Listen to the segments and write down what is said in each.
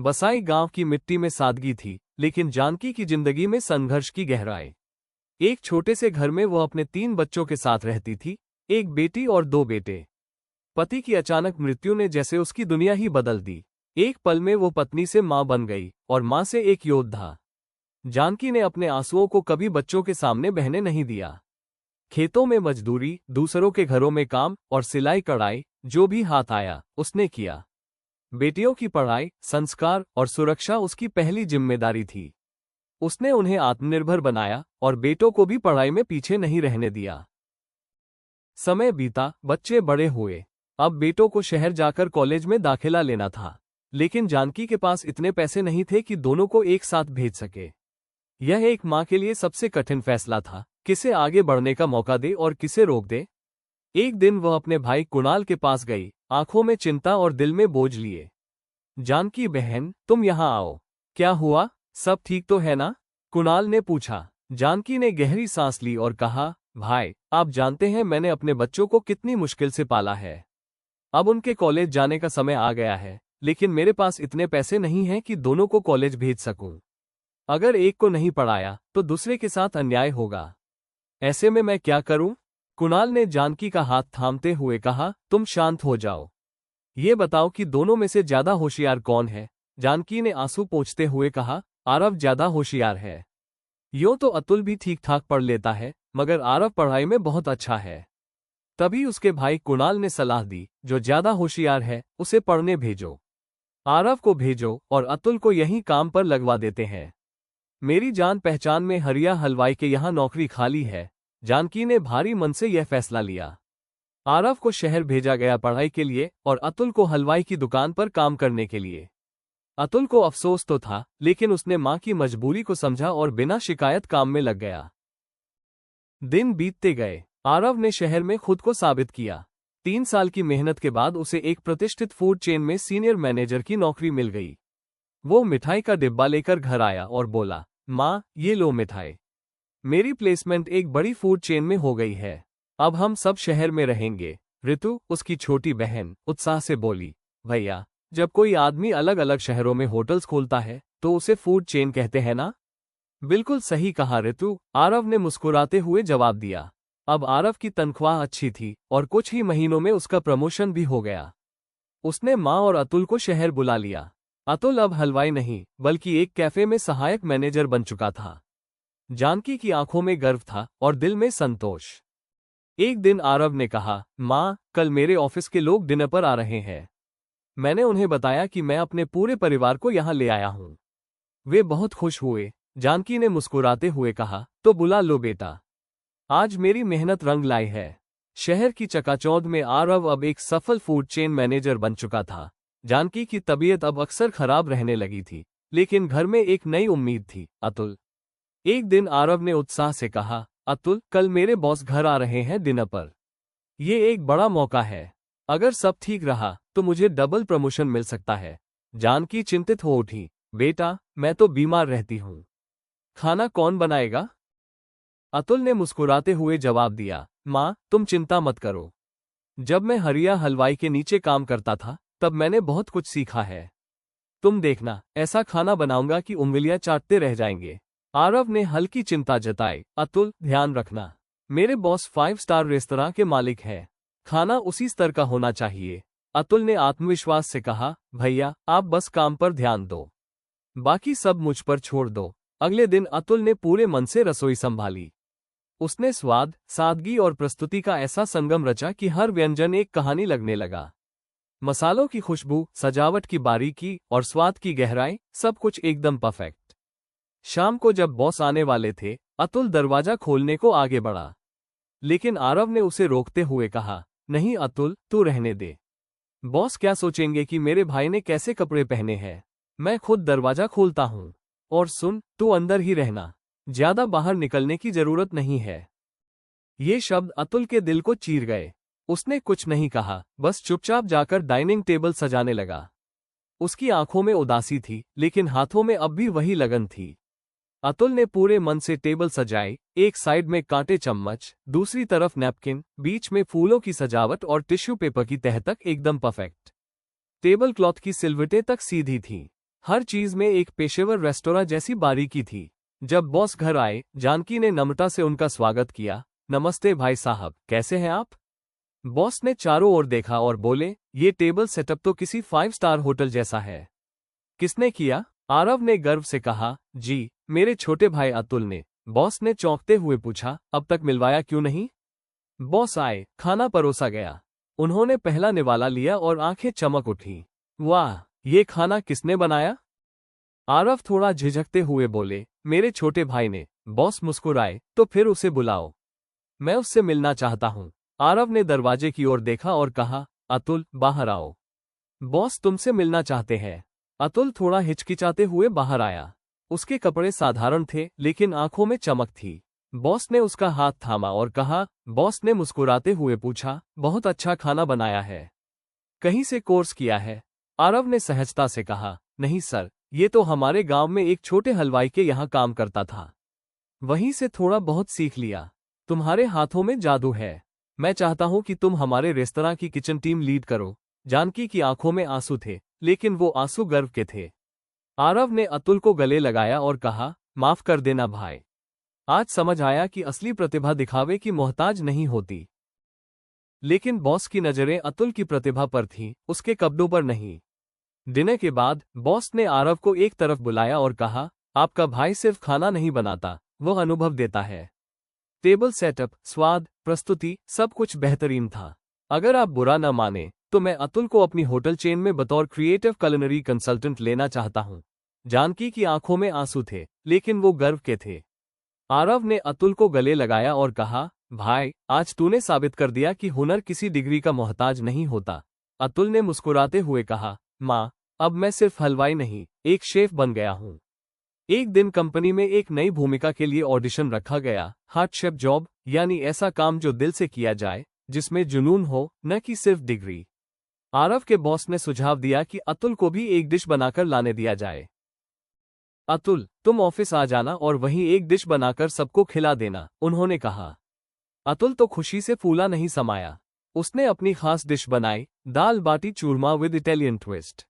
बसाई गांव की मिट्टी में सादगी थी, लेकिन जानकी की जिंदगी में संघर्ष की गहराई। एक छोटे से घर में वो अपने 3 बच्चों के साथ रहती थी, एक बेटी और 2 बेटे। पति की अचानक मृत्यु ने जैसे उसकी दुनिया ही बदल दी। एक पल में वो पत्नी से मां बन गई और मां से एक योद्धा। जानकी ने अपने आंसुओं को कभी बच्चों के सामने बहने नहीं दिया। खेतों में मजदूरी, दूसरों के घरों में काम और सिलाई कढ़ाई, जो भी हाथ आया उसने किया। बेटियों की पढ़ाई, संस्कार और सुरक्षा उसकी पहली जिम्मेदारी थी। उसने उन्हें आत्मनिर्भर बनाया और बेटों को भी पढ़ाई में पीछे नहीं रहने दिया। समय बीता, बच्चे बड़े हुए। अब बेटों को शहर जाकर कॉलेज में दाखिला लेना था, लेकिन जानकी के पास इतने पैसे नहीं थे कि दोनों को एक साथ भेज सके। यह एक मां के लिए सबसे कठिन फैसला था, किसे आगे बढ़ने का मौका दे और किसे रोक दे। एक दिन वह अपने भाई कुणाल के पास गई, आंखों में चिंता और दिल में बोझ लिए। जानकी बहन, तुम यहाँ आओ। क्या हुआ, सब ठीक तो है ना? कुणाल ने पूछा। जानकी ने गहरी सांस ली और कहा, भाई, आप जानते हैं मैंने अपने बच्चों को कितनी मुश्किल से पाला है। अब उनके कॉलेज जाने का समय आ गया है, लेकिन मेरे पास इतने पैसे नहीं हैं कि दोनों को कॉलेज भेज सकूं। अगर एक को नहीं पढ़ाया तो दूसरे के साथ अन्याय होगा। ऐसे में मैं क्या करूं? कुणाल ने जानकी का हाथ थामते हुए कहा, तुम शांत हो जाओ। ये बताओ कि दोनों में से ज्यादा होशियार कौन है? जानकी ने आंसू पोंछते हुए कहा, आरव ज्यादा होशियार है। यूं तो अतुल भी ठीक ठाक पढ़ लेता है, मगर आरव पढ़ाई में बहुत अच्छा है। तभी उसके भाई कुणाल ने सलाह दी, जो ज्यादा होशियार है उसे पढ़ने भेजो। आरव को भेजो और अतुल को यहीं काम पर लगवा देते हैं। मेरी जान पहचान में हरिया हलवाई के यहाँ नौकरी खाली है। जानकी ने भारी मन से यह फैसला लिया। आरव को शहर भेजा गया पढ़ाई के लिए और अतुल को हलवाई की दुकान पर काम करने के लिए। अतुल को अफसोस तो था, लेकिन उसने मां की मजबूरी को समझा और बिना शिकायत काम में लग गया। दिन बीतते गए। आरव ने शहर में खुद को साबित किया। 3 साल की मेहनत के बाद उसे एक प्रतिष्ठित फूड चेन में सीनियर मैनेजर की नौकरी मिल गई। वो मिठाई का डिब्बा लेकर घर आया और बोला, माँ, ये लो मिठाई। मेरी प्लेसमेंट एक बड़ी फूड चेन में हो गई है। अब हम सब शहर में रहेंगे। ऋतु, उसकी छोटी बहन, उत्साह से बोली, भैया, जब कोई आदमी अलग अलग शहरों में होटल्स खोलता है तो उसे फूड चेन कहते हैं ना? बिल्कुल सही कहा ऋतु, आरव ने मुस्कुराते हुए जवाब दिया। अब आरव की तनख्वाह अच्छी थी और कुछ ही महीनों में उसका प्रमोशन भी हो गया। उसने माँ और अतुल को शहर बुला लिया। अतुल अब हलवाई नहीं, बल्कि एक कैफे में सहायक मैनेजर बन चुका था। जानकी की आंखों में गर्व था और दिल में संतोष। एक दिन आरव ने कहा, माँ, कल मेरे ऑफिस के लोग डिनर पर आ रहे हैं। मैंने उन्हें बताया कि मैं अपने पूरे परिवार को यहाँ ले आया हूँ। वे बहुत खुश हुए। जानकी ने मुस्कुराते हुए कहा, तो बुला लो बेटा। आज मेरी मेहनत रंग लाई है। शहर की चकाचौंध में आरव अब एक सफल फूड चेन मैनेजर बन चुका था। जानकी की तबीयत अब अक्सर खराब रहने लगी थी, लेकिन घर में एक नई उम्मीद थी, अतुल। एक दिन आरव ने उत्साह से कहा, अतुल, कल मेरे बॉस घर आ रहे हैं डिनर पर। ये एक बड़ा मौका है। अगर सब ठीक रहा तो मुझे डबल प्रमोशन मिल सकता है। जानकी चिंतित हो उठी, बेटा, मैं तो बीमार रहती हूँ। खाना कौन बनाएगा? अतुल ने मुस्कुराते हुए जवाब दिया, माँ, तुम चिंता मत करो। जब मैं हरिया हलवाई के नीचे काम करता था, तब मैंने बहुत कुछ सीखा है। तुम देखना, ऐसा खाना बनाऊंगा कि उंगलियां चाटते रह जाएंगे। आरव ने हल्की चिंता जताई, अतुल, ध्यान रखना, मेरे बॉस 5 स्टार रेस्तरां के मालिक हैं। खाना उसी स्तर का होना चाहिए। अतुल ने आत्मविश्वास से कहा, भैया, आप बस काम पर ध्यान दो, बाकी सब मुझ पर छोड़ दो। अगले दिन अतुल ने पूरे मन से रसोई संभाली। उसने स्वाद, सादगी और प्रस्तुति का ऐसा संगम रचा कि हर व्यंजन एक कहानी लगने लगा। मसालों की खुशबू, सजावट की बारीकी और स्वाद की गहराई, सब कुछ एकदम परफेक्ट। शाम को जब बॉस आने वाले थे, अतुल दरवाजा खोलने को आगे बढ़ा, लेकिन आरव ने उसे रोकते हुए कहा, नहीं अतुल, तू रहने दे। बॉस क्या सोचेंगे कि मेरे भाई ने कैसे कपड़े पहने हैं। मैं खुद दरवाजा खोलता हूँ। और सुन, तू अंदर ही रहना, ज्यादा बाहर निकलने की जरूरत नहीं है। ये शब्द अतुल के दिल को चीर गए। उसने कुछ नहीं कहा, बस चुपचाप जाकर डाइनिंग टेबल सजाने लगा। उसकी आंखों में उदासी थी, लेकिन हाथों में अब भी वही लगन थी। अतुल ने पूरे मन से टेबल सजाई, एक साइड में कांटे चम्मच, दूसरी तरफ नैपकिन, बीच में फूलों की सजावट और टिश्यू पेपर की तह तक एकदम परफेक्ट। टेबल क्लॉथ की सिलवटें तक सीधी थीं। हर चीज में एक पेशेवर रेस्तोरां जैसी बारीकी थी। जब बॉस घर आए, जानकी ने नम्रता से उनका स्वागत किया। नमस्ते भाई साहब, कैसे हैं आप? बॉस ने चारों ओर देखा और बोले, ये टेबल सेटअप तो किसी 5 स्टार होटल जैसा है। किसने किया? आरव ने गर्व से कहा। जी, मेरे छोटे भाई अतुल ने। बॉस ने चौंकते हुए पूछा, अब तक मिलवाया क्यों नहीं? बॉस आए, खाना परोसा गया। उन्होंने पहला निवाला लिया और आंखें चमक उठी। वाह, ये खाना किसने बनाया? आरव थोड़ा झिझकते हुए बोले, मेरे छोटे भाई ने। बॉस मुस्कुराए, तो फिर उसे बुलाओ, मैं उससे मिलना चाहता हूँ। आरव ने दरवाजे की ओर देखा और कहा, अतुल, बाहर आओ। बॉस तुमसे मिलना चाहते हैं। अतुल थोड़ा हिचकिचाते हुए बाहर आया। उसके कपड़े साधारण थे, लेकिन आंखों में चमक थी। बॉस ने उसका हाथ थामा और कहा। बॉस ने मुस्कुराते हुए पूछा, बहुत अच्छा खाना बनाया है? कहीं से कोर्स किया है? आरव ने सहजता से कहा, नहीं सर, ये तो हमारे गांव में एक छोटे हलवाई के यहाँ काम करता था, वहीं से थोड़ा बहुत सीख लिया। तुम्हारे हाथों में जादू है। मैं चाहता हूं कि तुम हमारे रेस्तरां की किचन टीम लीड करो। जानकी की आंखों में आंसू थे, लेकिन वो आंसू गर्व के थे। आरव ने अतुल को गले लगाया और कहा, माफ कर देना भाई। आज समझ आया कि असली प्रतिभा दिखावे की मोहताज नहीं होती। लेकिन बॉस की नजरें अतुल की प्रतिभा पर थीं, उसके कपड़ों पर नहीं। डिनर के बाद बॉस ने आरव को एक तरफ बुलाया और कहा, आपका भाई सिर्फ खाना नहीं बनाता, वह अनुभव देता है। टेबल सेटअप, स्वाद, प्रस्तुति, सब कुछ बेहतरीन था। अगर आप बुरा न माने तो मैं अतुल को अपनी होटल चेन में बतौर क्रिएटिव कुलिनरी कंसल्टेंट लेना चाहता हूं। जानकी की आंखों में आंसू थे, लेकिन वो गर्व के थे। आरव ने अतुल को गले लगाया और कहा, भाई, आज तूने साबित कर दिया कि हुनर किसी डिग्री का मोहताज नहीं होता। अतुल ने मुस्कुराते हुए कहा, माँ, अब मैं सिर्फ हलवाई नहीं, एक शेफ बन गया हूँ। एक दिन कंपनी में एक नई भूमिका के लिए ऑडिशन रखा गया। हार्ट शेफ जॉब, यानी ऐसा काम जो दिल से किया जाए, जिसमें जुनून हो, न कि सिर्फ डिग्री। आरव के बॉस ने सुझाव दिया कि अतुल को भी एक डिश बनाकर लाने दिया जाए। अतुल, तुम ऑफिस आ जाना और वहीं एक डिश बनाकर सबको खिला देना, उन्होंने कहा। अतुल तो खुशी से फूला नहीं समाया। उसने अपनी खास डिश बनाई, दाल बाटी चूरमा विद इटालियन ट्विस्ट।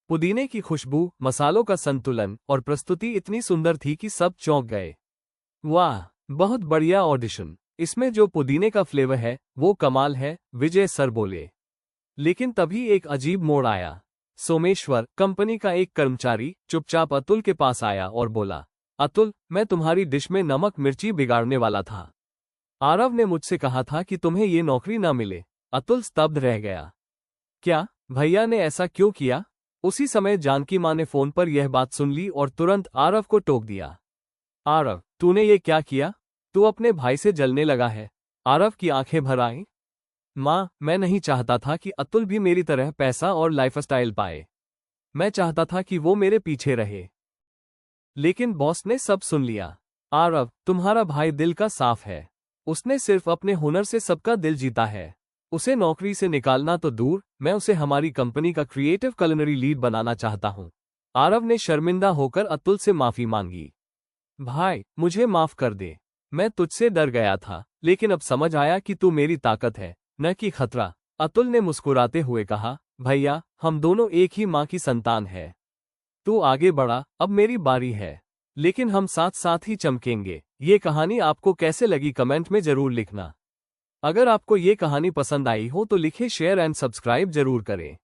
पुदीने की खुशबू, मसालों का संतुलन और प्रस्तुति इतनी सुंदर थी कि सब चौंक गए। वाह, बहुत बढ़िया ऑडिशन। इसमें जो पुदीने का फ्लेवर है वो कमाल है, विजय सर बोले। लेकिन तभी एक अजीब मोड़ आया। सोमेश्वर, कंपनी का एक कर्मचारी, चुपचाप अतुल के पास आया और बोला, अतुल, मैं तुम्हारी डिश में नमक मिर्ची बिगाड़ने वाला था। आरव ने मुझसे कहा था कि तुम्हें ये नौकरी ना मिले। अतुल स्तब्ध रह गया। क्या भैया ने ऐसा क्यों किया? उसी समय जानकी माँ ने फोन पर यह बात सुन ली और तुरंत आरव को टोक दिया। आरव, तूने ये क्या किया? तू अपने भाई से जलने लगा है। आरव की आंखें भर आईं। माँ, मैं नहीं चाहता था कि अतुल भी मेरी तरह पैसा और लाइफस्टाइल पाए। मैं चाहता था कि वो मेरे पीछे रहे। लेकिन बॉस ने सब सुन लिया। आरव, तुम्हारा भाई दिल का साफ है। उसने सिर्फ अपने हुनर से सबका दिल जीता है। उसे नौकरी से निकालना तो दूर, मैं उसे हमारी कंपनी का क्रिएटिव कुलिनरी लीड बनाना चाहता हूँ। आरव ने शर्मिंदा होकर अतुल से माफी मांगी। भाई, मुझे माफ कर दे। मैं तुझसे डर गया था, लेकिन अब समझ आया कि तू मेरी ताकत है, न कि खतरा। अतुल ने मुस्कुराते हुए कहा, भैया, हम दोनों एक ही माँ की संतान है। तू आगे बढ़ा, अब मेरी बारी है। लेकिन हम साथ साथ ही चमकेंगे। ये कहानी आपको कैसे लगी कमेंट में जरूर लिखना। अगर आपको ये कहानी पसंद आई हो तो लिखें, शेयर एंड सब्सक्राइब जरूर करें।